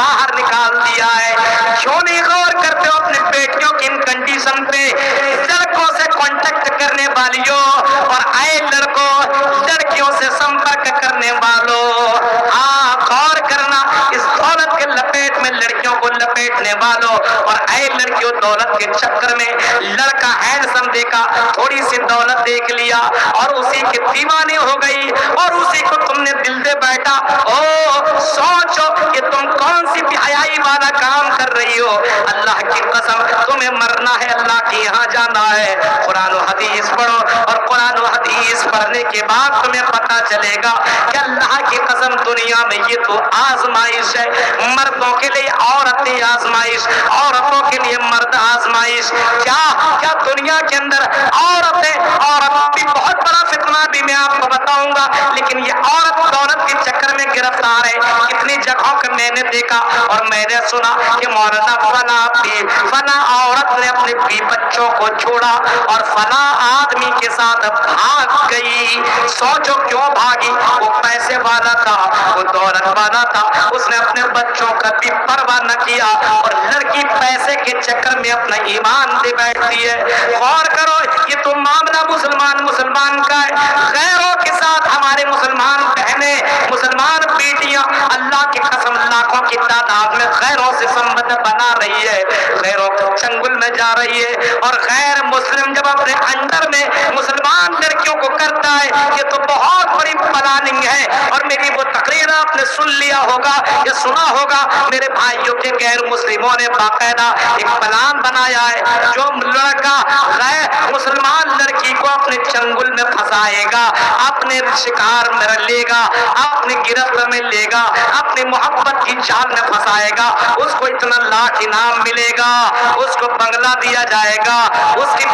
باہر نکال دیا ہے. کیوں نہیں غور کرتے ہو اپنے بیٹیوں کی ان کنڈیشن پہ؟ لڑکوں سے کانٹیکٹ کرنے والیوں اور آئے لڑکوں لڑکیوں سے سمپرک کرنے والوں، ہاں غور کرنا، اس دولت کے لپیٹ میں لڑکیوں کو لپیٹنے والوں اور اے لڑکیوں دولت کے چکر میں لڑکا ہینڈسم دیکھا، تھوڑی سی دولت دیکھ لیا اور اسی کے دیوانے ہو گئی اور اسی کو تم نے دل دے بیٹھا. او سوچو کہ تم کون سی بے حیائی والا کام کر رہی ہو. اللہ کی قسم تمہیں مرنا ہے، اللہ کے یہاں جانا ہے. قرآن و حدیث پڑھو اور قرآن و حدیث پڑھنے کے بعد تمہیں پتا چلے گا کہ اللہ کی قسم دنیا میں یہ تو آزمائش ہے. مردوں کے لیے عورتیں آزمائش، عورتوں کے لیے مرد آزمائش. کیا دنیا کے اندر عورت بھی بہت بڑا فتنہ بھی میں آپ کو بتاؤں گا، لیکن یہ عورت دولت کے چکر میں گرفتار ہے. کتنی جگہوں کا میں نے دیکھا اور میں نے سنا کہ مولانا فلاں عورت نے اپنے بچوں کو چھوڑا اور فلاں آدمی کے ساتھ بھاگ گئی. سوچو کیوں بھاگی؟ وہ پیسے والا تھا، وہ دولت والا تھا، اس نے اپنے بچوں کا بھی پرواہ نہ کیا اور لڑکی پیسے کے چکر میں اپنا ایمان دے بیٹھتی ہے. غور کرو، یہ تو معاملہ مسلمان کا ہے. غیروں کے ساتھ ہمارے مسلمان بہنیں، مسلمان بیٹیاں اللہ کی قسم لاکھوں کی تعداد میں غیروں سے سمبند بنا رہی ہے، غیروں کے چنگل میں جا رہی ہے. اور غیر مسلم جب اپنے انڈر میں مسلمان لڑکیوں کو کرتا ہے یہ تو بہت بڑی پلاننگ ہے. اور میری وہ تقریر آپ نے سن لیا ہوگا یا سنا ہوگا، میرے بھائیوں کے غیر مسلموں نے باقاعدہ ایک پلان بنایا ہے. جو لڑکا غیر مسلمان لڑکی کو اپنے چنگل میں پھنسائے گا، اپنے شکار میں لے گا، اپنے گرفت میں لے گا، اپنی محبت کی جال میں پھنسائے گا، اس کو اتنا لاکھ انعام ملے گا، اس کو بنگلہ دیا جائے گا، اس کی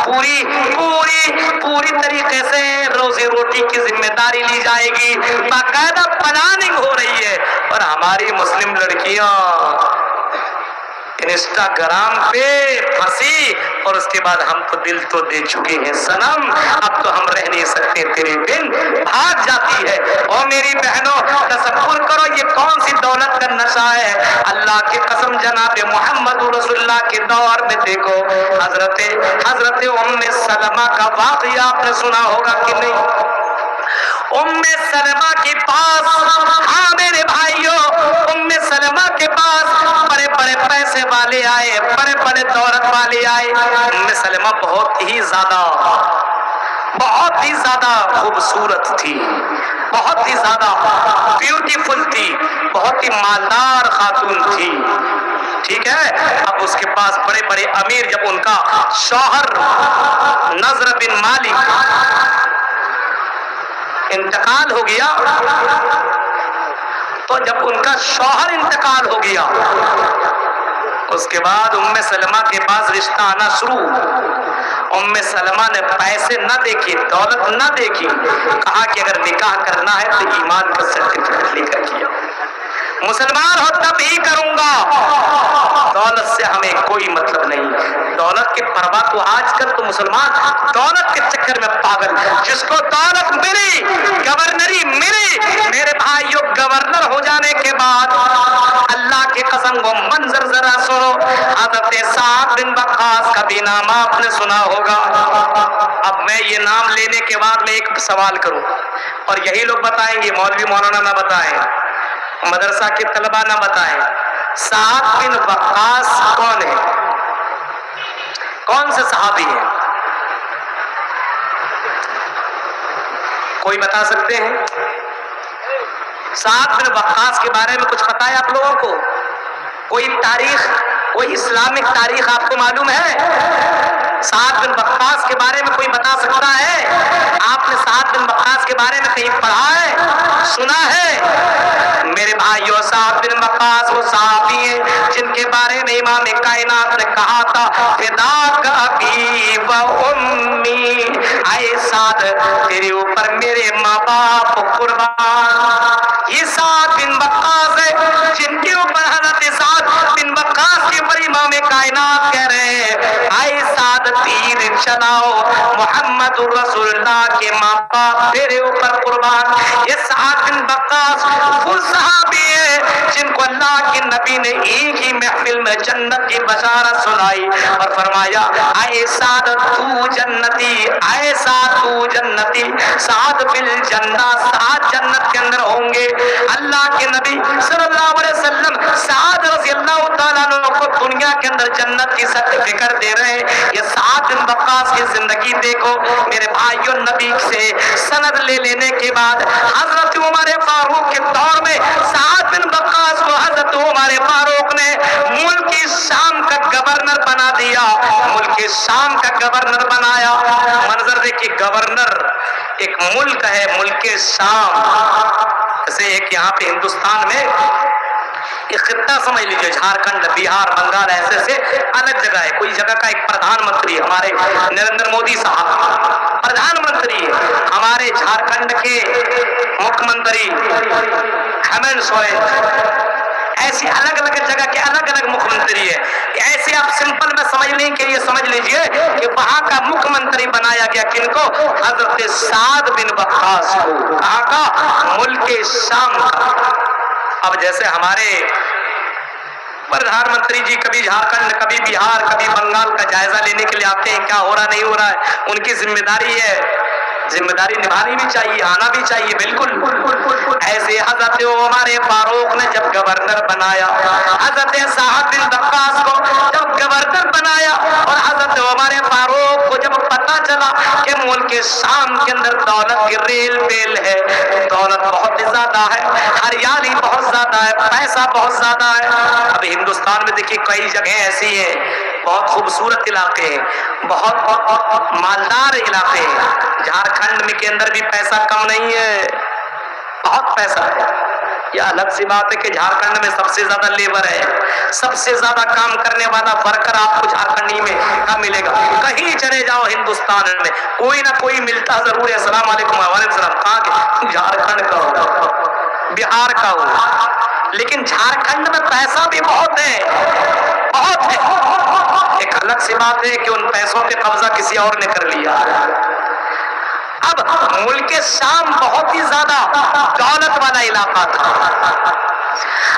پوری طریقے سے روزی روٹی کی ذمہ داری لی جائے گی. باقاعدہ پلاننگ ہو رہی ہے. اور ہماری مسلم لڑکیاں انسٹاگرام پہ پھنسی اور اس کے بعد ہم تو دل تو دے چکے ہیں صنم، اب تو ہم رہ نہیں سکتے تیرے بن، بھاگ جاتی ہے. اور میری بہنوں تصور کرو یہ کون سی دولت کا نشہ ہے. اللہ کی قسم جناب محمد رسول اللہ کے دور میں دیکھو حضرت ام سلمہ کا واقعہ آپ نے سنا ہوگا کہ نہیں؟ ام سلمہ کے پاس، ہاں میرے بھائیوں، ام سلمہ کے پاس بڑے بڑے پیسے والے آئے، بڑے بڑے دولت والے آئے. ام سلمہ بہت ہی زیادہ خوبصورت تھی، بہت ہی زیادہ بیوٹیفل تھی، بہت ہی مالدار خاتون تھی. ٹھیک ہے، اب اس کے پاس بڑے بڑے امیر، جب ان کا شوہر نضر بن مالک انتقال ہو گیا، تو جب ان کا شوہر انتقال ہو گیا اس کے بعد ام سلمہ کے پاس رشتہ آنا شروع. ام سلمہ نے پیسے نہ دیکھے، دولت نہ دیکھی، کہا کہ اگر نکاح کرنا ہے تو ایمان کا سرٹیفکیٹ لے کر کیا، مسلمان ہو تب ہی کروں گا، دولت سے ہمیں کوئی مطلب نہیں. دولت کے پرواہ تو آج کل تو مسلمان دولت کے چکر میں پاگل، جس کو دولت ملی، گورنری ملی، میرے بھائیوں گورنر ہو جانے کے بعد اللہ کی قسم وہ منظر ذرا سنو. حضرت سعد بن وقاص کا بھی نام آپ نے سنا ہوگا. اب میں یہ نام لینے کے بعد میں ایک سوال کروں اور یہی لوگ بتائیں گے، مولوی مولانا نہ بتائیں، مدرسہ کے طلبہ نہ بتائیں. سعد بن وقاص کون ہے؟ کون سے صحابی ہیں؟ کوئی بتا سکتے ہیں؟ سعد بن وقاص کے بارے میں کچھ پتا ہے آپ لوگوں کو؟ کوئی تاریخ، کوئی اسلامک تاریخ آپ کو معلوم ہے؟ سعد بن وقاص کے بارے میں کوئی بتا سکتا ہے؟ آپ نے سعد بن وقاص کے بارے میں کہیں پڑھا ہے، سنا ہے؟ میرے بھائیوں سعد بن وقاص وہ صحابی ہیں جن کے بارے میں امام کائنات نے کہا تھا فداک ابی و امی، اے سعد تیرے اوپر میرے ماں باپ قربان. یہ سعد بن وقاص ہے جن کے اوپر حضرت سعد بن وقاص کے اوپر امام کائنات کہہ رہے ہیں اے سعد تیر چلاؤ محمد محمد رسول اللہ کے ماں باپ تیرے اوپر قربان. یہ سعد بن وقاص وہ صحابی ہے جن کو اللہ کے نبی نے ایک ہی محفل میں جنت کی بشارت سنائی اور فرمایا اے سعد تو جنتی، اے سعد تو جنتی، سعد بالجنہ، سعد جنت کے اندر ہوں گے. اللہ کے نبی صلی اللہ علیہ وسلم سعد رضی اللہ تعالیٰ عنہ کو دنیا کے اندر جنت کی سرٹیفکیٹ دے رہے ہیں. یہ سعد بن وقاص کی زندگی دیکھو میرے بھائیوں. نبی سے سند لے لینے کے بعد حضرت عمر فاروق کے دور میں سعد بن وقاص کو حضرت عمر فاروق نے ملک شام کا گورنر بنا دیا، ملک شام کا گورنر بنایا. منظر دیکھیے، گورنر ایک ملک ہے ملک شام. جیسے ایک یہاں پہ ہندوستان میں ایک خطہ سمجھ لیجیے، جھارکھنڈ، بہار، بنگال، ایسے سے الگ جگہ ہے. کوئی جگہ کا ایک پردھان منتری، ہمارے نریندر مودی صاحب پردھان منتری ہے. ہمارے جھارکھنڈ کے مکھ منتری ہیمنت سورین. ایسی الگ الگ جگہ کے الگ الگ مکھ منتری ہے. ایسے آپ سمپل میں سمجھنے کے لیے سمجھ لیجئے کہ وہاں کا مکھ منتری بنایا گیا کن کو؟ حضرت سعد بن وقاص کو. کہاں کا؟ ملک شام کا. اب جیسے ہمارے پردھان منتری جی کبھی جھارکھنڈ، کبھی بہار، کبھی بنگال کا جائزہ لینے کے لیے آتے ہیں، کیا ہو رہا نہیں ہو رہا ہے، ان کی ذمہ داری ہے، ذمہ داری نبھانی بھی چاہیے، آنا بھی چاہیے. بالکل ایسے حضرت عمر فاروق نے جب گورنر بنایا، حضرت سعد بن وقاص کو جب گورنر بنایا، اور حضرت عمر فاروق کو جب پتا چلا کہ ملک شام کے اندر دولت کی ریل پیل ہے، دولت بہت زیادہ ہے، ہریالی بہت زیادہ ہے، پیسہ بہت زیادہ ہے. اب ہندوستان میں دیکھیے کئی جگہیں ایسی ہیں، بہت خوبصورت علاقے ہیں، بہت مالدار علاقے ہیں. جھارکھنڈ میں کے اندر بھی پیسہ کم نہیں ہے، بہت پیسہ ہے. یہ الگ سی بات ہے کہ جھارکھنڈ میں سب سے زیادہ لیبر ہے، سب سے زیادہ کام کرنے والا ورکر آپ کو جھارکھنڈی میں کہاں ملے گا؟ کہیں چلے جاؤ ہندوستان میں کوئی نہ کوئی ملتا ضرور ہے. السلام علیکم. وعلیکم السلام. کہاں کے؟ جھارکھنڈ کا ہو، بہار کا ہو. لیکن جھارکھنڈ میں پیسہ بھی بہت ہے، بہت ہے. ایک الگ سی بات ہے کہ ان پیسوں پہ قبضہ کسی اور نے کر لیا. اب ملک شام بہت ہی زیادہ دولت والا علاقہ تھا.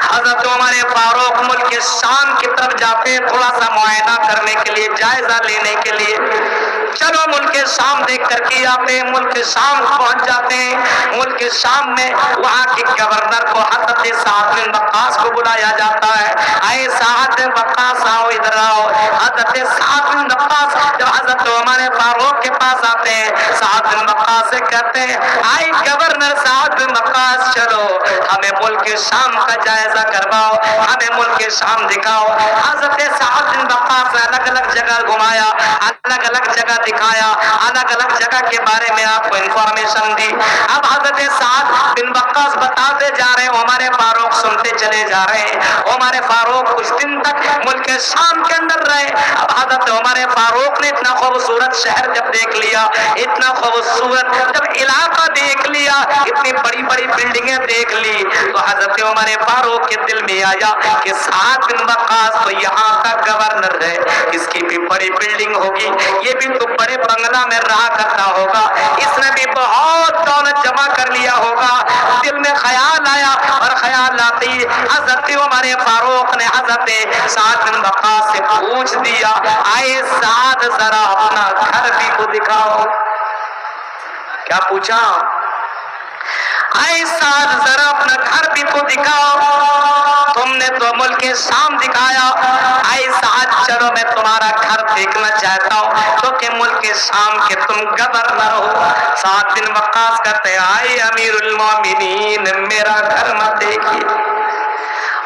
حضرت عمر فاروق ملک شام کی طرف جاتے ہیں تھوڑا سا معائنہ کرنے کے لیے، جائزہ لینے کے لیے. چلو ملک شام دیکھ کر کے آتے ہیں. ملک شام پہنچ جاتے ہیں. ملک شام میں وہاں کے گورنر کو حضرت سعد بن وقاص کو بلایا جاتا ہے. اے سعد بن وقاص آؤ ادھر آؤ. حضرت سعد بن وقاص جب حضرت عمر فاروق کے پاس آتے ہیں، سعد بن وقاص سے کہتے ہیں اے گورنر سعد بن وقاص، چلو ہمیں ملک شام کا جائزہ کرواؤ، ہمیں ملک شام دکھاؤ. حضرت سعد بن وقاص نے الگ الگ جگہ گھمایا، الگ الگ جگہ دکھایا، الگ الگ جگہ کے بارے میں آپ کو انفارمیشن دی. اب حضرت سعد بن وقاص بتاتے جا رہے ہیں، عمر فاروق سنتے چلے جا رہے ہیں. عمر فاروق کچھ دن تک ملک شام کے اندر رہے. اب حضرت عمر فاروق نے اتنا خوبصورت شہر جب دیکھ لیا، اتنا خوبصورت جب علاقہ دیکھ لیا، اتنی بڑی بڑی بلڈنگیں دیکھ لی، تو حضرت عمر فاروق کے دل میں آیا کہ سعد بن وقاص تو یہاں کا گورنر ہے، اس کی بھی بڑی بلڈنگ ہوگی، یہ بھی تو بڑے بنگلہ میں رہا کرتا ہوگا، اس نے بھی بہت دولت جمع کر لیا ہوگا. دل میں خیال آیا، اور خیال آتے ہی حضرت عمر فاروق نے حضرت سعد بن وقاص سے پوچھ دیا اے سعد ذرا اپنا گھر بھی کو دکھاؤ. کیا پوچھا؟ اے سعد ذرا اپنا گھر بھی تو دکھاؤ، تم نے تو ملک شام دکھایا. اے سعد چلو میں تمہارا گھر دیکھنا چاہتا ہوں کیونکہ ملک شام کے تم گورنر ہو. سعد بن وقاص کہتے ہیں اے امیر المومنین میرا گھر مت دیکھیے،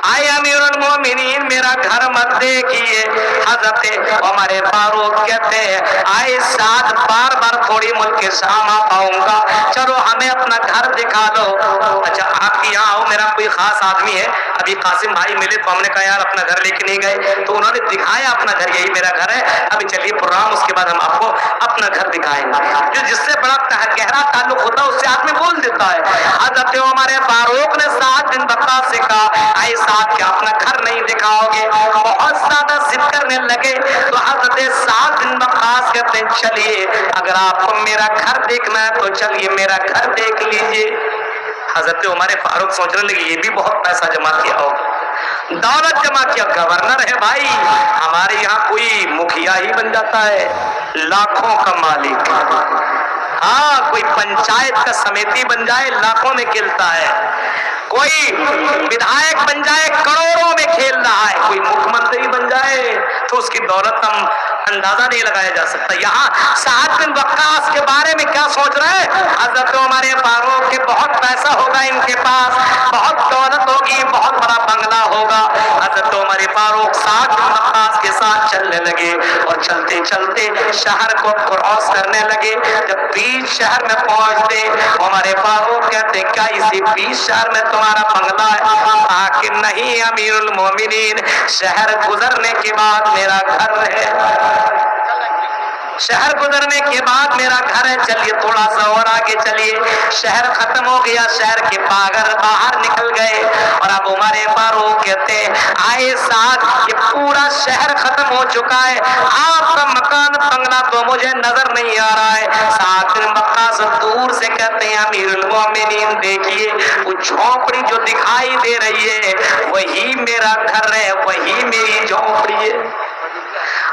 اے امیر المومنین میرا گھر مت دیکھیے. حضرت عمر فاروق کہتے ہیں اے سعد بار بار تھوڑی ملک شام آ پاؤں گا، چلو ہمیں اپنا گھر دکھا دو. اچھا آپ یہاں آؤ، میرا کوئی خاص آدمی ہے، ابھی قاسم بھائی ملے تو ہم نے کہا یار اپنا گھر لے کے نہیں گئے، تو انہوں نے دکھایا اپنا گھر، یہی میرا گھر ہے. ابھی چلیے پروگرام اس کے بعد ہم آپ کو اپنا گھر دکھائیں گے. جو جس سے بڑا گہرا تعلق ہوتا ہے اس سے آدمی بول دیتا ہے. حضرت عمر فاروق نے سعد بن وقاص سے کہا اے سعد کیا اپنا گھر نہیں دکھاؤ گے؟ بہت زیادہ ضد کرنے لگے تو حضرت سعد بن وقاص کے فرماتے ہیں چلیے اگر آپ کو میرا گھر دیکھنا ہے تو چلیے میرا گھر دیکھ لیجئے۔ حضرت عمر فاروق سوچنے لگے یہ بھی بہت پیسہ جمع کیا ہوگا، دولت جمع کیا، گورنر ہے بھائی، ہمارے یہاں کوئی مکھیا ہی بن جاتا ہے لاکھوں کا مالک، ہاں کوئی پنچایت کا سمیتی بن جائے لاکھوں میں کھیلتا ہے، کوئی ودھائک بن جائے کروڑوں میں کھیل رہا ہے، کوئی مکھ منتری بن جائے تو اس کی دولت ہم اندازہ نہیں لگایا جا سکتا۔ یہاں سعد بن وقاص کے بارے میں کیا سوچ رہے ہیں؟ حضرت عمر فاروق کے بہت پیسہ ہوگا، ان کے پاس بہت دولت ہوگی، بہت بڑا بنگلہ ہوگا۔ حضرت عمر فاروق سعد بن وقاص کے ساتھ چلنے لگے اور چلتے چلتے شہر کو کراس کرنے لگے۔ جب بیچ شہر میں پہنچتے عمر فاروق کہتے ہیں کیا اسی بیچ شہر میں تمہارا بنگلہ ہے؟ کہ نہیں امیر المومنین، شہر گزرنے کے بعد میرا گھر ہے، شہر گزرنے کے بعد میرا گھر ہے، چلیے تھوڑا سا اور آگے چلیے۔ شہر ختم ہو گیا، شہر کے باہر نکل گئے اور اب عمر فاروق کہتے ہیں آئے ساتھ یہ پورا شہر ختم ہو چکا ہے، آپ کا مکان بنگلہ تو مجھے نظر نہیں آ رہا ہے۔ سعد بن وقاص دور سے کہتے ہیں امیر المومنین دیکھیے وہ جھونپڑی جو دکھائی دے رہی ہے وہی میرا گھر ہے، وہی میری جھونپڑی ہے۔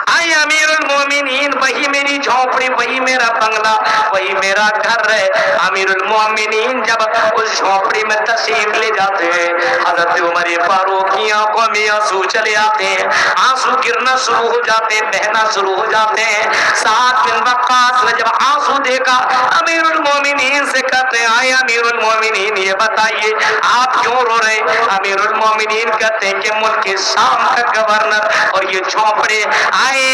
آئے امیر المومنین وہی میری جھونپڑی، وہی میرا بنگلہ، وہی میرا گھر ہے۔ امیر المومنین جب اس جھونپڑی میں تشریف لے جاتے ہیں حضرت عمر فاروق کی آنکھوں میں آنسو چلے آتے ہیں، آنسو گرنا شروع ہو جاتے ہیں، بہنا شروع ہو جاتے ہیں۔ سعد بن وقاص نے جب آنسو دیکھا امیر المومنین سے کہتے ہیں آئے امیر المومنین یہ بتائیے آپ کیوں رو رہے؟ امیر المومنین کہتے ہیں کہ ملک شام کا گورنر اور یہ جھونپڑے آئے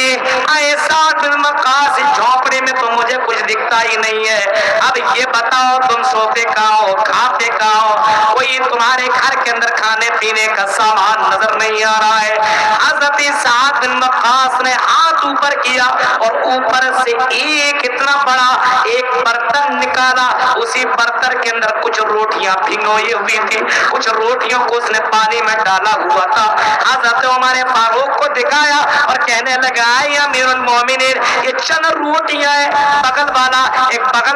سعد بن وقاص جھونپڑے میں تو مجھے کچھ دکھتا ہی نہیں ہے، اب یہ بتاؤ تم سوتے کہاں ہو، کھاتے کہاں ہو، کوئی تمہارے گھر کے اندر کھانے پینے کا سامان نظر نہیں آ رہا ہے۔ حضرت سعد بن وقاص نے ہاتھ اوپر کیا اور اوپر سے ایک اتنا بڑا ایک برتن نکالا، اسی برتن کے اندر کچھ روٹیاں بھگوئی ہوئی تھی، کچھ روٹیوں کو اس نے پانی میں ڈالا ہوا تھا۔ حضرت عمر فاروق کو دکھایا اور کہنے لگا اے امیر المومنین یہ چند روٹیاں ہیں، بغل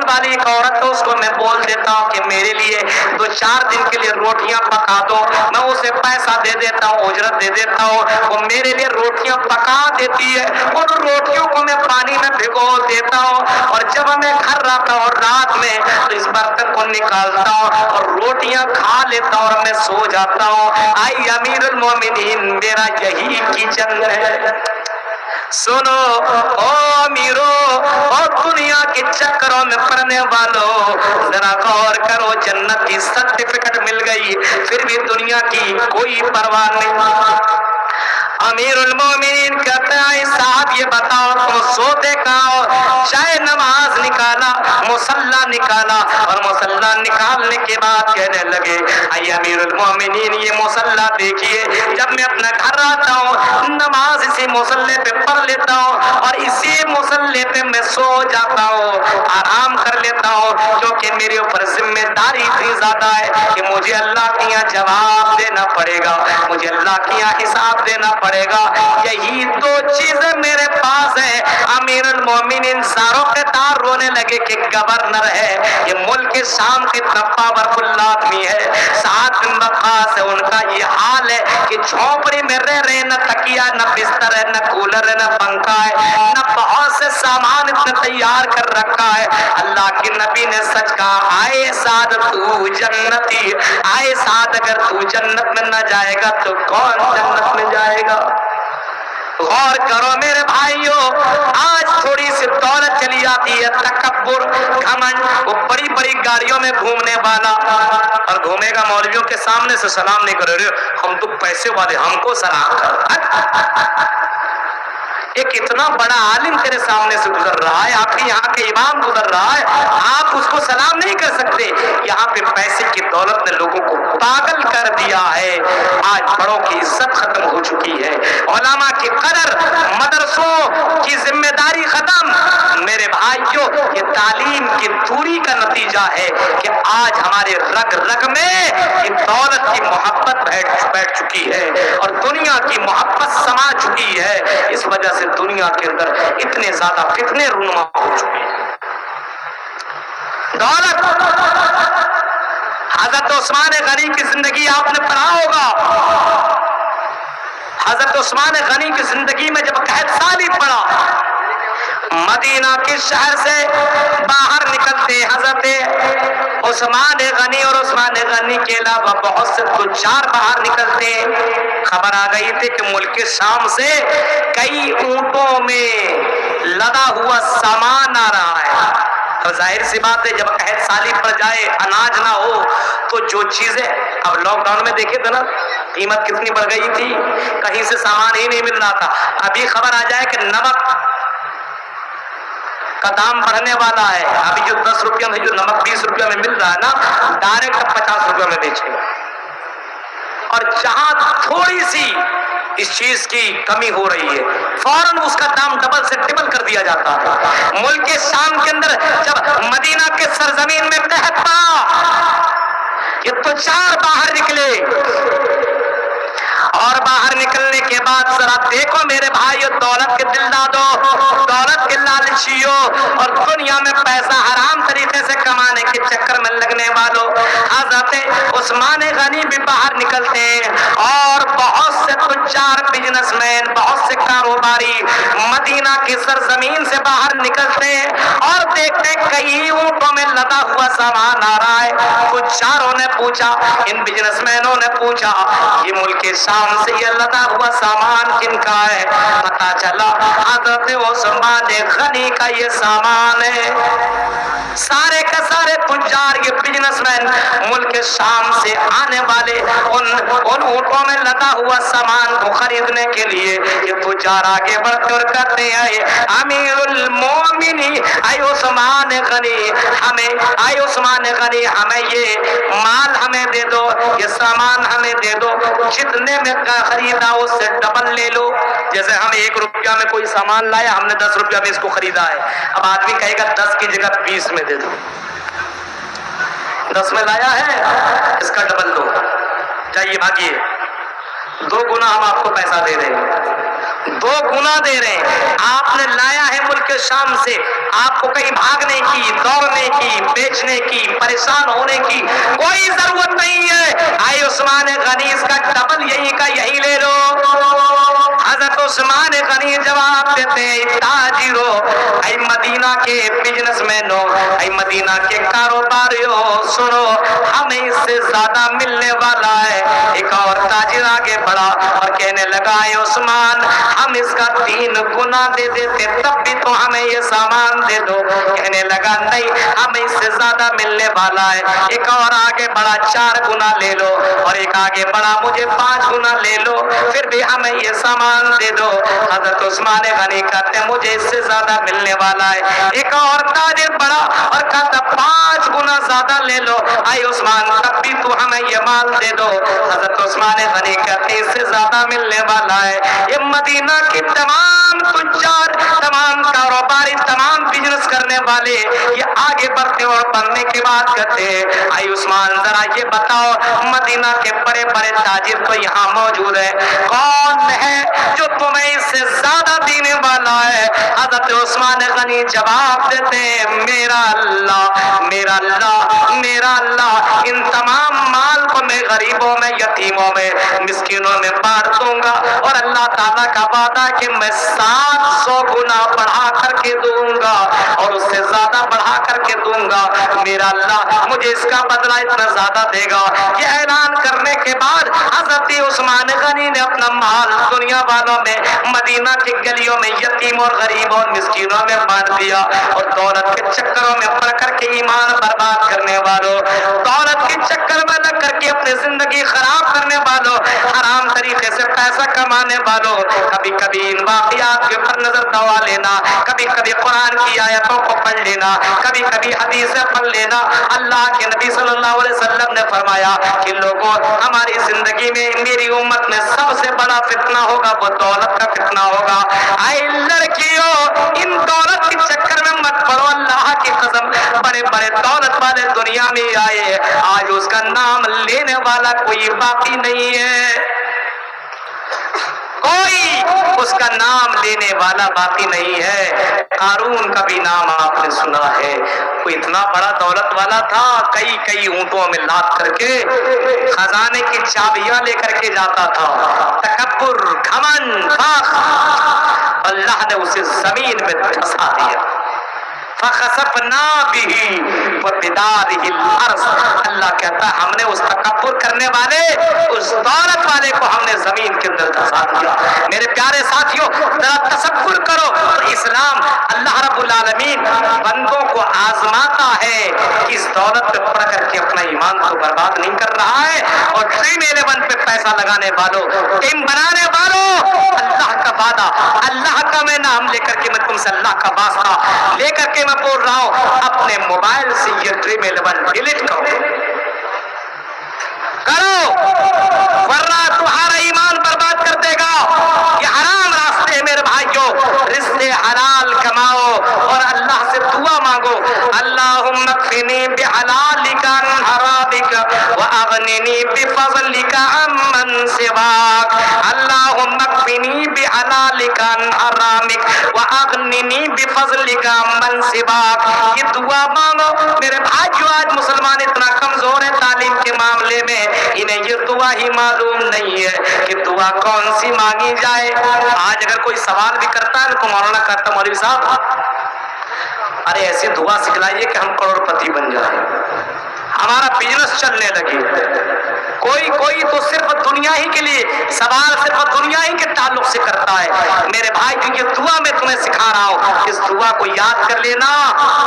والی ایک عورت تو اس کو میں بول دیتا ہوں کہ میرے لیے 2-4 دن کے لیے روٹیاں پکا دو، میں اسے پیسہ دے دیتا ہوں، اجرت دے دیتا ہوں، وہ میرے لیے روٹیاں پکا دیتی ہے، ان روٹیوں کو میں پانی میں بھگو دیتا ہوں اور جب میں گھر آتا ہوں رات میں تو اس برتن کو نکالتا ہوں اور روٹیاں کھا لیتا ہوں اور میں سو جاتا ہوں۔ آئی امیر المومنین میرا یہی کچن ہے۔ سنو او امیرو اور دنیا کے چکروں میں پڑنے والوں ذرا غور کرو، جنت کی سرٹیفکیٹ مل گئی پھر بھی دنیا کی کوئی پرواہ نہیں۔ امیر المومنین کہتے ہیں صاحب یہ بتاؤ تم سوتے کہاں ہو؟ چاہے نماز نکالا، مصلی نکالا اور مصلی نکالنے کے بعد کہنے لگے اے امیر المومنین یہ مصلی دیکھیے، جب میں اپنا گھر آتا ہوں نماز اسی مصلی پہ پڑھ لیتا ہوں اور اسی مصلی پہ میں سو جاتا ہوں، آرام کر لیتا ہوں، کیونکہ میرے اوپر ذمہ داری اتنی زیادہ ہے کہ مجھے اللہ کے یہاں جواب دینا پڑے گا، مجھے اللہ کے یہاں حساب دینا پڑے گا۔ یہی 2 چیزیں میرے پاس ہے۔ امیر المومنین ساروں کے تار رونے لگے کہ گورنر ہے، یہ ملک شام کے اتنا پاورفل آدمی ہے، سعد بن وقاص ہے، ان کا یہ حال ہے کہ جھونپڑی میں رہ رہے، نہ تکیہ نہ بستر ہے، نہ کولر ہے، نہ پنکھا ہے، نہ بہت سے سامان اتنے تیار کر رکھا ہے۔ اللہ کے نبی نے سچ کہا آئے سعد تو جنتی، آئے سعد اگر تو جنت میں نہ جائے گا تو کون جنت میں جائے گا؟ غور کرو میرے بھائیوں، آج تھوڑی سی دولت چلی آتی ہے، تکبر، گھمنڈ، وہ بڑی بڑی گاڑیوں میں گھومنے والا اور گھومے گا مولویوں کے سامنے سے سلام نہیں کرے، ہم تو پیسے والے ہم کو سلام کر۔ ایک اتنا بڑا عالم تیرے سامنے سے گزر رہا ہے، آپ کے یہاں کے امام گزر رہا ہے، آپ اس کو سلام نہیں کر سکتے۔ یہاں پہ پیسے کی دولت نے لوگوں کو پاگل کر دیا ہے، آج بڑوں کی عزت ختم ہو چکی ہے، علماء کی قدر، مدرسوں کی ذمہ داری ختم۔ میرے بھائیوں یہ تعلیم کی دوری کا نتیجہ ہے کہ آج ہمارے رگ رگ میں یہ دولت کی محبت بیٹھ چکی ہے اور دنیا کی محبت سما چکی ہے۔ اس وجہ سے دنیا کے اندر اتنے زیادہ فتنے رونما ہو چکے ہیں۔ دولت، حضرت عثمان غنی کی زندگی آپ نے پڑھا ہوگا۔ حضرت عثمان غنی کی زندگی میں جب قحط سالی پڑا، مدینہ کے شہر سے باہر نکلتے حضرت عثمان غنی اور عثمان غنی کے علاوہ بہت سے تجار باہر نکلتے، خبر آ گئی تھی کہ ملک شام سے کئی اونٹوں میں لدا ہوا سامان آ رہا ہے۔ اب ظاہر سی بات ہے جب قحط سالی پڑ جائے، اناج نہ ہو، تو جو چیزیں اب لاک ڈاؤن میں دیکھے تھے نا قیمت کتنی بڑھ گئی تھی، کہیں سے سامان ہی نہیں مل رہا تھا۔ ابھی خبر آ جائے کہ نمک کا دام بڑھنے والا ہے، ابھی جو 10 روپیہ میں جو نمک 20 روپیہ میں مل رہا ہے نا، ڈائریکٹ 50 روپیہ میں بیچے گا۔ اور جہاں تھوڑی سی اس چیز کی کمی ہو رہی ہے فوراً اس کا دام ڈبل سے ٹرپل کر دیا جاتا ہے۔ ملک شام کے اندر جب مدینہ کے سرزمین میں قحط پڑا، یہ تجار باہر نکلے، اور باہر نکلنے کے بعد ذرا دیکھو میرے بھائیو، دولت کے دل دادو، دولت کے لالچیو، اور دنیا میں پیسہ حرام طریقے سے کمانے کے چکر میں لگنے والوں، حضرت عثمان غنی بھی باہر نکلتے ہیں، اور بہت سے تجار بزنس مین، بہت سے کاروباری مدینہ کی سرزمین سے باہر نکلتے ہیں اور دیکھتے کئی اونٹوں میں لدا ہوا سامان آ رہا ہے۔ تجاروں نے پوچھا، ان بزنس مینوں نے پوچھا، یہ ملک شام سے یہ لدا ہوا سامان کن کا ہے؟ پتا چلا حضرت عثمان غنی کا یہ سامان ہے۔ سارے کا سارے تجار، یہ بزنس مین ملک شام سے آنے والے ان اونٹوں میں لدا ہوا سامان کو خریدنے کے لیے یہ تجار آگے بڑھتے اور کہتے ہیں امیر المومنین اے عثمان غنی، اے عثمان غنی ہمیں یہ مال ہمیں دے دو، یہ سامان ہمیں دے دو، جتنے میں خریدا اس سے ڈبل لے لو۔ جیسے ہم 1 روپیہ میں کوئی سامان لایا، ہم نے 10 روپیہ میں اس کو خریدا ہے، اب آدمی کہے گا 10 کی جگہ 20 میں دے دو، 10 میں لایا ہے اس کا ڈبل دو، جائیے بھاگیے، 2 گنا ہم آپ کو پیسہ دے رہے ہیں، 2 گنا دے رہے ہیں۔ آپ نے لایا ہے ملک شام سے، آپ کو کہیں بھاگنے کی، دوڑنے کی، بیچنے کی، پریشان ہونے کی کوئی ضرورت نہیں ہے۔ آئے عثمان غنی اس کا ڈبل یہی کا یہی لے لو۔ حضرت عثمان غنی جواب دیتے ہیں تاجرو، اے مدینہ کے بزنس مینوں، اے مدینہ کے کاروباریوں، سنو ہمیں اس سے زیادہ ملنے والا ہے۔ ایک اور تاجر آگے بڑھا اور کہنے لگا اے عثمان ہم اس کا 3 گنا دے دیتے تب بھی تو ہمیں یہ سامان دے دو۔ کہنے لگا نہیں ہمیں اس سے زیادہ ملنے والا ہے۔ ایک اور آگے بڑھا 4 گنا لے لو، اور ایک آگے بڑھا مجھے 5 گنا لے لو، پھر بھی ہمیں یہ سامان دے دو۔ حضرت عثمان غنی کہتے ہیں مجھے اس سے زیادہ ملنے والا ہے۔ ایک اور تاجر بڑھا اور کہتا 5 گنا زیادہ لے لو، اے عثمان تب بھی تو ہمیں یہ مال دے دو۔ حضرت عثمان غنی کہتے ہیں اس سے زیادہ ملنے والا ہے۔ یہ مدینہ کی تمام تجار، تمام کاروباری، تمام بزنس کرنے والے یہ آگے بڑھتے اور بڑھنے کے بعد کہتے ہیں اے عثمان ذرا یہ بتاؤ مدینہ کے بڑے بڑے تاجر تو یہاں موجود ہے، کون ہے جو تمہیں اس سے زیادہ دینے والا ہے؟ حضرت عثمان غنی جواب دیتے ہیں میرا اللہ، میرا اللہ، میرا اللہ، ان تمام مال کو میں غریبوں میں، یتیموں میں، مسکینوں میں بانٹ دوں گا، اور اللہ تعالیٰ کا وعدہ کہ میں 700 گنا بڑھا کر کے دوں گا اور اس سے زیادہ بڑھا کر کے دوں گا۔ میرا اللہ مجھے اس کا بدلہ اتنا زیادہ دے گا۔ یہ اعلان کرنے کے بعد حضرت عثمان غنی نے اپنا مال دنیا والوں میں، مدینہ کی گلیوں میں، یتیموں اور غریبوں اور مسکینوں میں بانٹ دیا۔ اور دولت کے چکروں میں پڑ کر کے ایمان برباد کرنے والوں، دولت کے چکر میں لگ کر کے اپنی زندگی خراب کرنے والوں، حرام طریقے سے پیسہ کمانے والوں، کبھی کبھی ان واقعات کے اوپر نظر دوڑا لینا، کبھی کبھی قرآن کی آیتوں کو پڑھ لینا، کبھی کبھی حدیثیں پڑھ لینا۔ اللہ کے نبی صلی اللہ علیہ وسلم نے فرمایا کہ لوگوں ہماری زندگی میں، میری امت میں سب سے بڑا فتنہ ہوگا وہ دولت کا فتنہ ہوگا۔ اے لڑکیوں ان دولت کے چکر میں مت پڑو، اللہ کی قسم بڑے بڑے دولت والے دنیا میں آئے، آج اس کا نام لینے والا کوئی باقی نہیں ہے، کوئی اس کا نام لینے والا باقی نہیں ہے۔ قارون کا بھی نام آپ نے سنا ہے، وہ اتنا بڑا دولت والا تھا، کئی اونٹوں میں لاد کر کے خزانے کی چابیاں لے کر کے جاتا تھا۔ تکبر، گھمنڈ، فخر، اللہ نے اسے زمین میں دھسا دیا۔ فخسفنا به وبداره الارض، اللہ کہتا ہے ہم نے اس تکبر کرنے والے، اس دولت والے کو ہم نے زمین کے اندر دھسا دیا۔ میرے پیارے ساتھیوں، ذرا تصور کرو، اسلام اللہ رب العالمین بندوں کو آزماتا ہے کہ اس دولت پہ پڑ کر کے اپنا ایمان تو برباد نہیں کر رہا ہے، اور ڈریم 11 پہ پیسہ لگانے والوں، ٹیم بنانے والوں، اللہ کا وعدہ، اللہ کا میں نام لے کر کے، میں تم سے اللہ کا واسطہ لے کر کے میں بول رہا ہوں، اپنے موبائل سے یہ ڈریم 11 ڈیلیٹ کرو ورنہ تمہارا ایمان برباد کر دے گا۔ یہ حرام راستے ہیں میرے بھائیوں، رزق حلال کماؤ اور اللہ سے دعا مانگو، اللہم اکفنی بحلالک عن حرامک واغننی بفضلک عمن سواک، اللہم اکفنی بحلالک عن حرامک واغننی بفضلک عمن سواک۔ یہ دعا مانگو میرے بھائیوں۔ آج مسلمان اتنا کمزور ہے تعلیم کے معاملے میں، انہیں یہ دعا ہی معلوم نہیں ہے کہ دعا کون سی مانگی جائے۔ آج اگر کوئی سوال بھی کرتا ہے تو مولانا کہتا ہے مولوی صاحب ارے ایسی دعا سکھلائیے کہ ہم کروڑ پتی بن جائیں، ہمارا بزنس چلنے لگے۔ کوئی تو صرف دنیا ہی کے لیے سوال، صرف دنیا ہی کے تعلق سے کرتا ہے۔ میرے بھائی جو یہ دعا میں تمہیں سکھا رہا ہوں، اس دعا کو یاد کر لینا،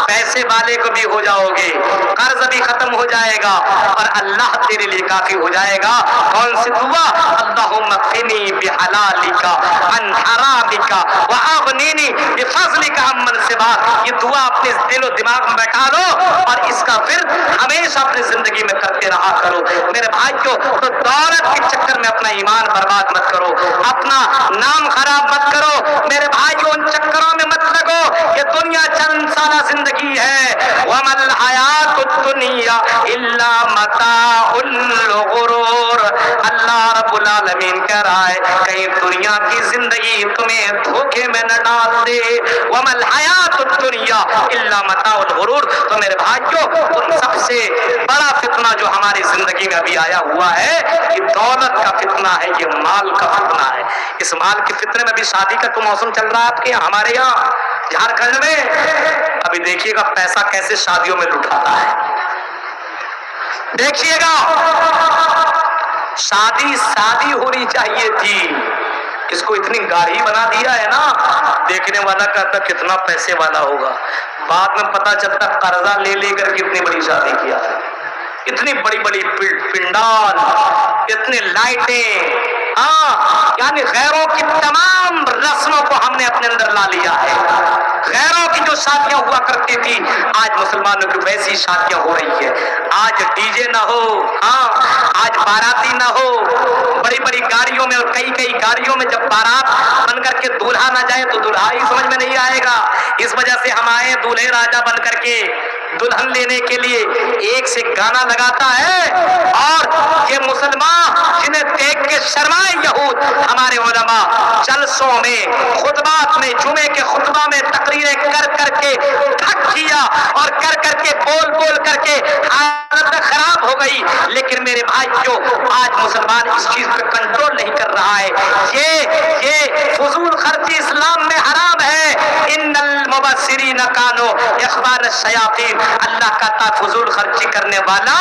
پیسے والے کو بھی ہو جاؤ گے، قرض بھی ختم ہو جائے گا اور اللہ تیرے لیے کافی ہو جائے گا۔ کون سی دعا؟ اللہم اکفنی بحلالک عن حرامک واغننی بفضلک عمن سواک۔ یہ دعا اپنے دل و دماغ میں بیٹھا لو اور اس کا پھر ہمیشہ اپنی زندگی میں کرتے رہا کرو۔ میرے بھائیوں، تو دولت کے چکر میں اپنا ایمان برباد مت کرو، اپنا نام خراب مت کرو میرے بھائیوں، ان چکروں میں مت لگو۔ یہ دنیا چند سالہ زندگی ہے، وَمَا الْحَيَاةُ الدُّنْيَا إِلَّا مَتَاعُ الْغُرُورِ۔ اللہ رب العالمین کہہ رہا ہے کہیں دنیا کی زندگی تمہیں دھوکے میں نہ ڈال دے، وَمَا الْحَيَاةُ الدُّنْيَا إِلَّا مَتَاعُ الْغُرُورِ۔ تو میرے بھائیوں، سب سے بڑا فتنہ جو ہماری زندگی میں ابھی آیا ہوا ہے، یہ دولت کا فتنہ ہے، یہ مال کا فتنہ ہے۔ اس مال کے فتنے میں بھی شادی کا تو موسم چل رہا ہے آپ کے یہاں، ہمارے یہاں جھارکھنڈ میں ابھی دیکھیے گا پیسہ کیسے شادیوں میں لٹاتا ہے، دیکھیے گا۔ شادی ہونی چاہیے تھی، اس کو اتنی گاڑی بنا دیا ہے نا، دیکھنے والا کہتا کتنا پیسے والا ہوگا، بعد میں پتا چلتا قرضہ لے کر کے اتنی بڑی شادی کیا ہے، اتنی بڑی پنڈال، اتنے لائٹیں، یعنی غیروں کی تمام رسموں کو ہم نے اپنے اندر لا لیا ہے۔ غیروں کی جو شادیاں ہوا کرتی تھی، آج مسلمانوں کی ویسی شادیاں ہو رہی ہے۔ آج ڈی جے نہ ہو، آج باراتی نہ ہو، بڑی بڑی گاڑیوں میں اور کئی گاڑیوں میں جب بارات بن کر کے دولہا نہ جائے تو دولہا ہی سمجھ میں نہیں آئے گا۔ اس وجہ سے ہم آئے دولہے راجا بن کر کے دلہن لینے کے لیے، ایک سے گانا لگاتا ہے، اور یہ مسلمان جنہیں دیکھ کے شرمائے یہود، ہمارے علماء جلسوں میں، خطبات میں، جمعے کے خطبہ میں تقریریں کر کے تھک گیا اور کر کے بول کر کے حالت خراب ہو گئی۔ لیکن میرے بھائیوں، آج مسلمان اس چیز پہ کنٹرول نہیں کر رہا ہے۔ یہ فضول خرچی اسلام میں حرام ہے۔ ان المبصرین کانوا اخوان الشیاطین، اللہ کہتا فضول خرچی کرنے والا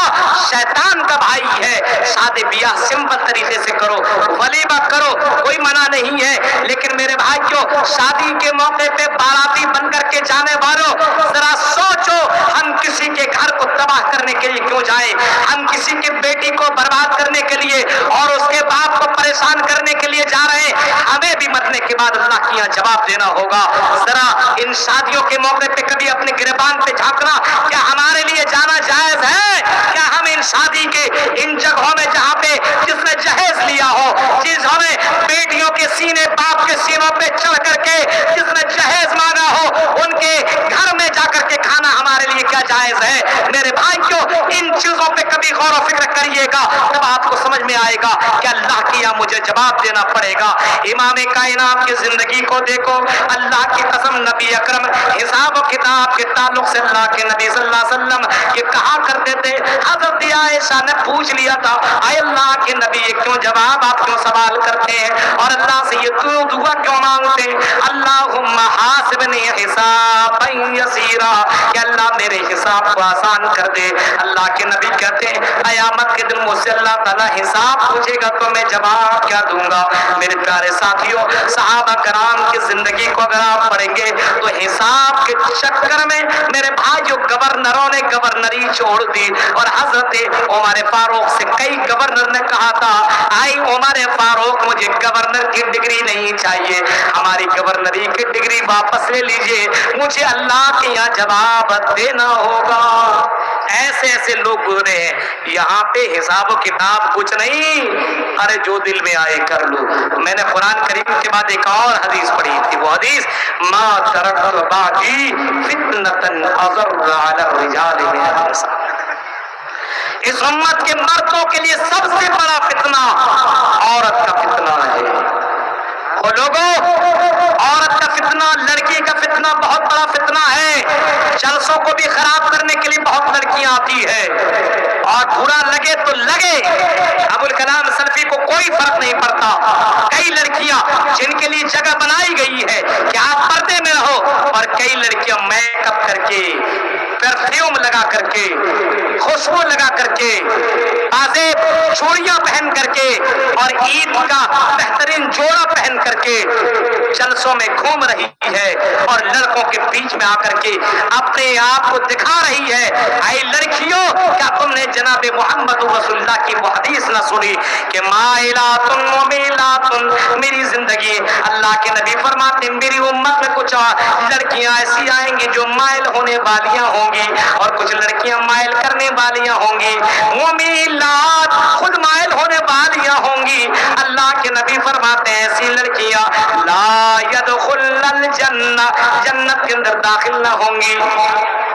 شیطان کا بھائی ہے۔ شادی بیاہ سمپل طریقے سے کرو، ولیمہ کرو، کوئی منع نہیں ہے، لیکن میرے بھائیوں، شادی کے موقع پہ باراتی بن کر کے جانے والوں، ذرا سوچو، ہم کسی کے گھر کو تباہ کرنے کے لیے کیوں جائیں؟ ہم کسی کی بیٹی کو برباد کرنے کے لیے اور اس کے باپ کو پریشان کرنے کے لیے جا رہے ہیں؟ ہمیں بھی مرنے کے بعد اللہ کی یہاں جواب دینا ہوگا۔ ذرا ان شادیوں کے موقع پہ کبھی اپنے گریبان پہ جھانکنا، کیا ہمارے لیے جانا جائز ہے؟ کیا ہم ان شادی کے ان جگہوں میں جہاں پہ جس نے جہیز لیا ہو، جس ہمیں بیٹیوں کے سینے باپ کے سینوں پہ چڑھ کر کے جس نے جہیز مانگا ہو، ان کے گھر میں جا کر کے کھانا ہمارے لیے کیا جائز ہے؟ میرے بھائیوں، ان چیزوں پہ کبھی غور و فکر کریے گا، تب آپ کو سمجھ میں آئے گا کہ اللہ کیا مجھے جواب دینا پڑے گا۔ امام کائنات کی زندگی کو دیکھو، اللہ کی قسم نبی اکرم حساب و کتاب کے تعلق سے اللہ کے نبی صلی اللہ علیہ وسلم یہ کہا کرتے تھے۔ حضرت عائشہ نے پوچھ لیا تھا، اے اللہ کے نبی یہ کیوں جواب آپ کیوں سوال کرتے ہیں اور اللہ سے یہ کیوں دعا کیوں مانگتے ہیں؟ اللہم حاسبنی حسابا یسیرا، کہ اللہ میرے حساب کو آسان کر دے۔ اللہ کے نبی کہتے ہیں قیامت کے دن مجھ سے اللہ تعالیٰ حساب پوچھے گا تو میں جواب کیا دوں گا؟ میرے پیارے ساتھیوں، صحابہ کرام کی زندگی کو اگر آپ پڑھیں گے تو حساب کے چکر میں میرے بھائیوں گورنروں نے گورنری چھوڑ دی، اور حضرت عمر فاروق سے کئی گورنر نے کہا تھا آئی عمر فاروق مجھے گورنر کی ڈگری نہیں چاہیے، ہماری گورنری کی ڈگری واپس لے لیجئے، مجھے اللہ کے یہاں جواب دینا ہوگا۔ ایسے ایسے لوگ گزرے ہیں۔ یہاں پہ حساب و کتاب کچھ نہیں، ارے جو دل میں آئے کر لو۔ میں نے قرآن کریم کے بعد ایک اور حدیث پڑھی تھی، وہ حدیث ما ترکت بعدی فتنة اضر علی الرجال من النساء۔ اس امت کے مردوں کے لیے سب سے بڑا فتنہ عورت کا فتنہ ہے۔ وہ لوگوں، عورت کا فتنہ، لڑکی کا فتنہ بہت بڑا فتنہ ہے۔ جلسوں کو بھی خراب کرنے کے لیے بہت لڑکیاں آتی ہے، اور برا لگے تو لگے، ابوالکلام سلفی کو کوئی فرق نہیں پڑتا۔ کئی لڑکیاں جن کے لیے جگہ بنائی گئی ہے کہ آپ پردے میں رہو، اور کئی لڑکیاں میک اپ کر کے، پرفیوم لگا کر کے، خوشبو لگا کر کے، آزیب چوڑیاں پہن کر کے، اور عید کا بہترین جوڑا پہن کر کے جلسوں میں گھوم رہی ہے، اور لڑکوں کے بیچ میں آ کر کے اپنے آپ کو دکھا رہی ہے۔ اے لڑکیوں، کیا تم نے جناب محمد رسول اللہ کی وہ حدیث نہ سنی کہ مائلات و میلات، میری زندگی، اللہ کے نبی فرماتے ہیں میری امت میں کچھ لڑکیاں ایسی آئیں گی جو مائل ہونے والیاں ہوں گی، اور کچھ لڑکیاں مائل کرنے والیاں ہوں گی، مومیلات خود مائل ہونے والیاں ہوں گی۔ اللہ کے نبی فرماتے ہیں ایسی لڑکیاں لا يدخل الجنہ، جنت کے اندر داخل نہ ہوں گی۔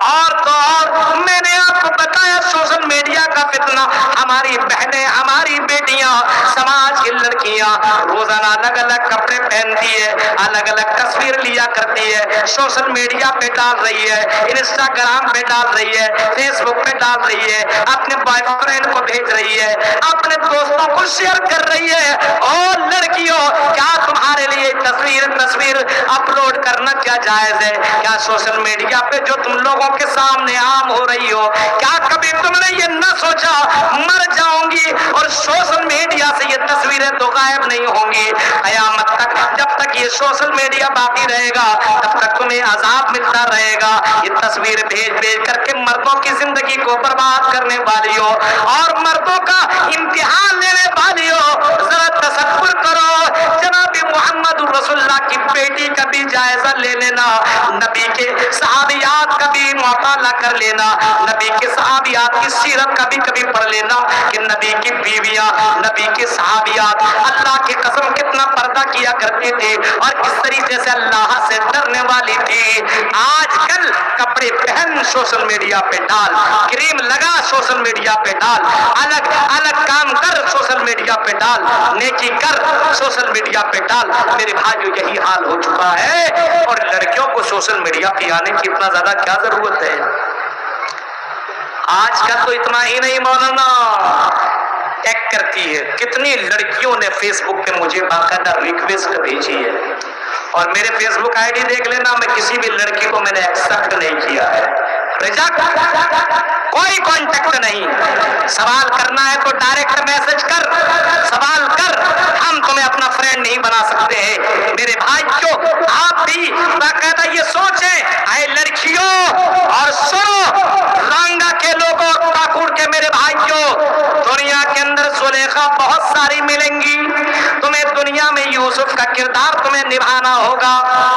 اور تو اور میں نے آپ کو بتایا سوشل میڈیا کا فتنہ، ہماری بہنیں، ہماری بیٹیاں، سماج کی لڑکیاں روزانہ الگ الگ کپڑے پہنتی ہے، الگ الگ تصویر لیا کرتی ہے، سوشل میڈیا پہ ڈال رہی ہے، انسٹاگرام پہ ڈال رہی ہے، فیس بک پہ ڈال رہی ہے، اپنے بوائے فرینڈ کو بھیج رہی ہے، اپنے دوستوں کو شیئر کر رہی ہے۔ اور لڑکیوں، کیا تمہارے لیے تصویر اپلوڈ کرنا کیا جائز ہے؟ کیا سوشل میڈیا پہ جو تم لوگوں کے سامنے عام ہو رہی ہو، کیا کبھی تم نے یہ نہ سوچا مر جاؤں گی اور سوشل میڈیا سے یہ تصویریں تو غائب نہیں ہوں گی؟ قیامت تک جب تک یہ سوشل میڈیا باقی رہے گا تب تک تمہیں عذاب ملتا رہے گا۔ یہ تصویر بھیج کر کے مردوں کی زندگی کو برباد کرنے والی ہو اور مردوں کا امتحان لینے والی ہو، ذرا تصور کرو، جناب محمد رسول اللہ کی بیٹی کا بھی جائزہ لے لینا، نبی کے صحابیات کا بھی مطالعہ کر لینا، نبی کے صحابیات کی سیرت کا بھی کبھی پڑھ لینا کہ نبی کی بیویاں، نبی کے صحابیات اللہ کی قسم کتنا پردہ کیا کرتے تھے اور کس طریقے سے اللہ سے ڈرنے والی تھی۔ آج کل کپڑے پہن سوشل میڈیا پہ ڈال، کریم لگا سوشل میڈیا پہ ڈال، الگ الگ کام کر سوشل میڈیا پہ ڈال، نیکی کر سوشل میڈیا پہ ڈال۔ میرے بھائیو یہی حال ہو چکا ہے، اور لڑکیوں کو سوشل میڈیا پہ آنے کی اتنا زیادہ کیا ضرورت ہے؟ آج کل تو اتنا ہی نہیں، مولانا ٹیگ کرتی ہے، کتنی لڑکیوں نے فیس بک پہ مجھے باقاعدہ ریکویسٹ بھیجی ہے، اور میرے فیس بک آئی ڈی دیکھ لینا، میں کسی بھی لڑکی کو میں نے ایکسپٹ نہیں کیا ہے، ریجیکٹ، کوئی کانٹیکٹ نہیں۔ سوال کرنا ہے تو ڈائریکٹ میسج کر، سوال کر، ہم تمہیں اپنا فرینڈ نہیں بنا سکتے ہیں۔ میرے بھائیوں، آپ بھی باقاعدہ یہ سوچیں، اے لڑکیوں، اور سنو رانگا کے لوگوں، ٹاکور کے میرے بھائیوں، دنیا کے اندر زلیخا بہت ساری ملیں گی، تمہیں دنیا میں یوسف کا کردار تمہیں نبھانا ہوگا۔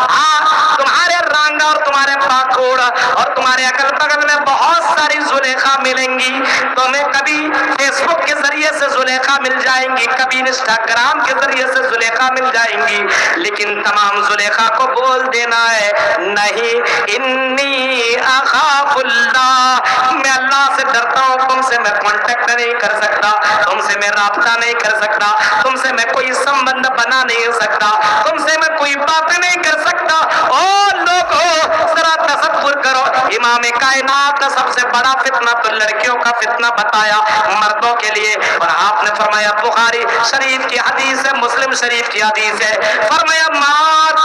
ہاں، تمہارے رانگا گا اور تمہارے پاکوڑ اور تمہارے اگل بغل میں بہت ساری زلیخا ملیں گی. تمہیں کبھی فیس بک کے ذریعے سے زلیخا مل جائیں گی, کبھی انسٹاگرام کے ذریعے سے زلیخا مل جائیں گی, لیکن تمام زلیخا کو بول دینا ہے نہیں انی اخاف اللہ, میں اللہ سے ڈرتا ہوں, تم سے میں کانٹیکٹ نہیں کر سکتا, تم سے میں رابطہ نہیں کر سکتا, تم سے میں کوئی سمبند بنا نہیں سکتا, تم سے میں کوئی بات نہیں کر سکتا. او لوگو ذرا تصور کرو, امام کائنات کا سب سے بڑا فتنہ تو لڑکیوں کا فتنہ بتایا مردوں کے لیے, اور آپ نے فرمایا بخاری شریف کی حدیث ہے, مسلم شریف کی حدیث ہے, فرمایا ما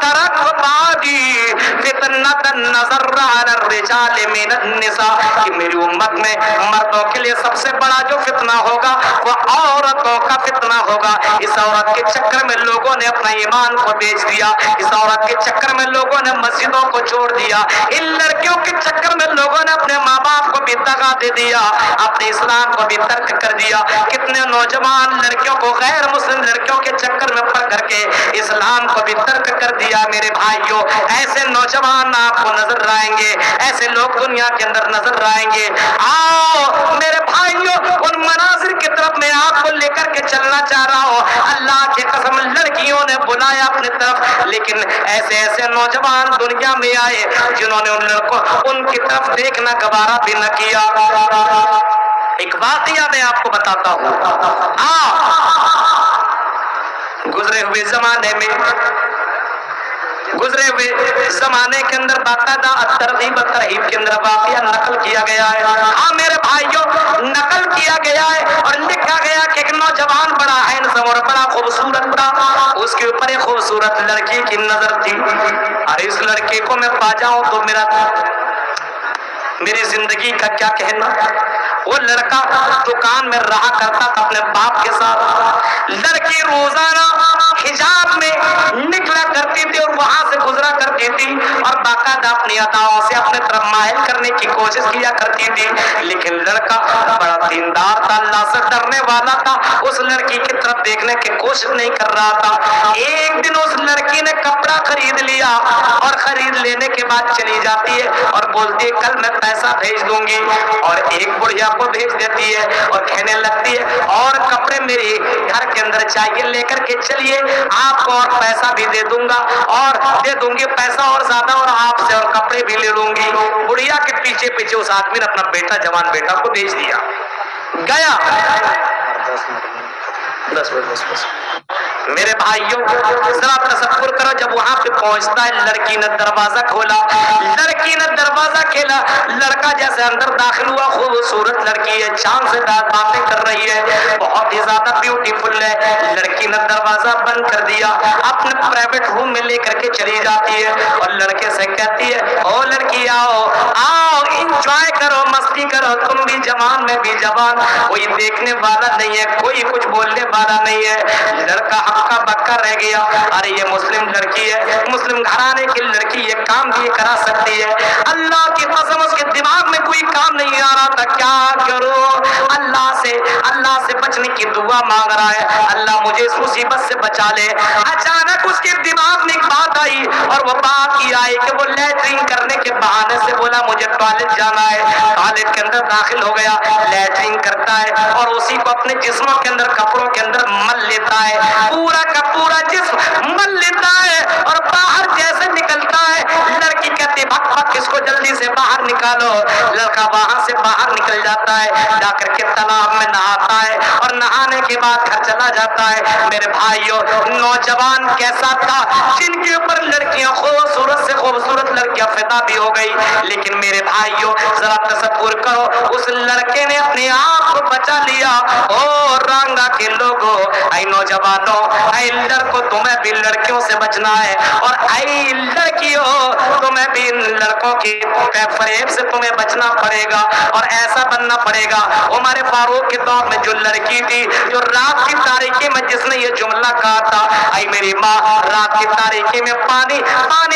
ترک بعدی فتنۃ النظر علی الرجال من النساء, کہ میری امت میں مردوں کے لیے سب سے بڑا جو فتنہ ہوگا وہ عورتوں کا فتنہ ہوگا. اس عورت کے چکر میں لوگوں نے اپنا ایمان کو بیچ دیا, اس عورت کے چکر میں لوگوں نے مسجدوں کو چھوڑ دیا, ان لڑکیوں کے چکر میں لوگوں نے اپنے ماں باپ کو بھی دغا دے دیا, اپنے اسلام کو بھی ترک کر دیا. کتنے نوجوان لڑکیوں کو غیر مسلم لڑکیوں کے چکر میں پڑ کر کے اسلام کو بھی ترک کر دیا. میرے بھائیوں ایسے نوجوان آپ کو نظر آئیں گے, ایسے لوگ دنیا کے اندر نظر آئیں گے. آؤ میرے بھائیوں ان مناظر کی طرف میں آپ کو لے کر کے چلنا چاہ رہا ہوں. اللہ کی قسم لڑکیوں نے بلایا اپنی طرف, لیکن ایسے ایسے نوجوان دنیا میں آئے جنہوں نے ان لڑکوں ان کی طرف دیکھنا گوارا بھی نہ کیا. ایک واقعہ میں آپ کو بتاتا ہوں. گزرے ہوئے زمانے کے اندر باقاعدہ ترغیب ترہیب کے اندر واقعہ نقل کیا گیا ہے. ہاں میرے بھائیوں نقل کیا گیا ہے اور لکھا گیا کہ ایک نوجوان بڑا ہینڈسم اور بڑا خوبصورت تھا, اس کے اوپر ایک خوبصورت لڑکی کی نظر تھی, اور اس لڑکی کو میں پا جاؤں تو میری زندگی کا کیا کہنا. وہ لڑکا دکان میں رہا کرتا تھا اپنے باپ کے ساتھ, لڑکی روزانہ حجاب میں نکلا کرتی تھی اور وہاں سے گزرا کرتی تھی, اور باقاعدہ اپنی اداؤں سے اپنے طرف مائل کرنے کی کوشش کیا کرتی تھی. لیکن لڑکا بڑا دیندار تھا, اللہ سے ڈرنے والا تھا, اس لڑکی کی طرف دیکھنے کی کوشش نہیں کر رہا تھا. ایک دن اس لڑکی نے کپڑا خرید لیا, اور خرید لینے کے بعد چلی جاتی ہے اور بولتی ہے کل میں پیسہ بھیج دوں گی, اور ایک بڑھیا کو بھیج دیتی ہے اور کہنے لگتی ہے اور کپڑے میرے گھر کے اندر چاہیے, لے کر کے چلیے, آپ کو اور پیسہ بھی دے دوں گا, اور دے دوں گی پیسہ اور زیادہ, اور آپ سے اور کپڑے بھی لے لوں گی. بڑھیا کے پیچھے پیچھے اس آدمی نے اپنا بیٹا جوان بیٹا کو بھیج دیا. گیا 10 بس میرے بھائیوں ذرا تصور کرو, جب وہاں پہ پہنچتا ہے لڑکی نے دروازہ کھولا, لڑکی نے دروازہ کھولا, لڑکا جیسے اندر داخل ہوا, خوبصورت لڑکی ہے, چاند سے باتیں کر رہی ہے, بہت ہی زیادہ بیوٹیفل ہے. لڑکی نے دروازہ بند کر دیا, اپنے پرائیویٹ روم میں لے کر کے چلی جاتی ہے, اور لڑکے سے کہتی ہے او لڑکی آؤ آؤ انجوائے کرو, مستی کرو, تم بھی جوان میں بھی جوان, کوئی دیکھنے والا نہیں ہے, کوئی کچھ بولنے والا نہیں ہے. لڑکا ہکا بکا رہ گیا, ارے یہ مسلم لڑکی ہے, مسلم گھرانے کی لڑکی, یہ کام بھی کرا سکتی ہے. اللہ کی قسم اس کے دماغ میں کوئی کام نہیں آ رہا تھا, کیا کرو, اللہ سے بچنے کی دعا مانگ رہا ہے, اللہ مجھے اس مصیبت سے بچا لے. اچانک اس کے دماغ میں ایک بات آئی, اور وہ بات یہ آئی کہ وہ لیٹرین کرنے کے بہانے سے بولا مجھے ٹوائلٹ جانا ہے. ٹوائلٹ کے اندر داخل ہو گیا, لیٹرین کرتا ہے اور اسی کو اپنے جسموں کے اندر کپڑوں کے اندر مل لیتا ہے, پورا کا پورا جسم مل لیتا ہے, اور باہر جیسے نکلتا ہے لڑکی کہتی بھگ بھگ اس کو جلدی سے باہر نکالو. لڑکا وہاں سے باہر نکل جاتا ہے, جا کر کے تالاب میں نہاتا ہے, اور نہانے کے بعد گھر چلا جاتا ہے. میرے بھائیوں نوجوان کیسا تھا جن کے اوپر لڑکیاں خوبصورت سے خوبصورت لڑکیاں فدا بھی ہو گئی, لیکن میرے بھائیوں ذرا تصور کرو اس لڑکے نے اپنے آپ کو بچا لیا. او رانگا کے لوگوں, اے نوجوانوں, اے لڑکوں, تمہیں بھی لڑکیوں سے بچنا ہے, اور اے لڑکیوں تمہیں بھی لڑکوں کی فریب سے تمہیں بچنا پڑے گا, اور ایسا بننا پڑے گا. عمر فاروق کے دور میں جو لڑکی تھی جو رات کی تاریکی میں جس نے یہ جملہ کہا تھا, اے میری ماں رات کی تاریکی میں پانی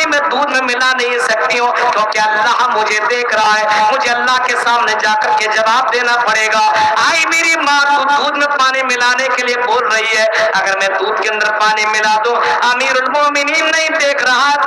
میں دودھ میں ملا نہیں سکتی ہوں, کیونکہ اللہ مجھے دیکھ رہا ہے, مجھے اللہ کے سامنے جا کر کے جواب دینا پڑے گا. اے میری ماں تو دودھ میں پانی ملانے کے لیے بول رہی ہے, اگر میں دودھ کے اندر پانی ملا دوں, امیر المومنین نہیں دیکھ رہا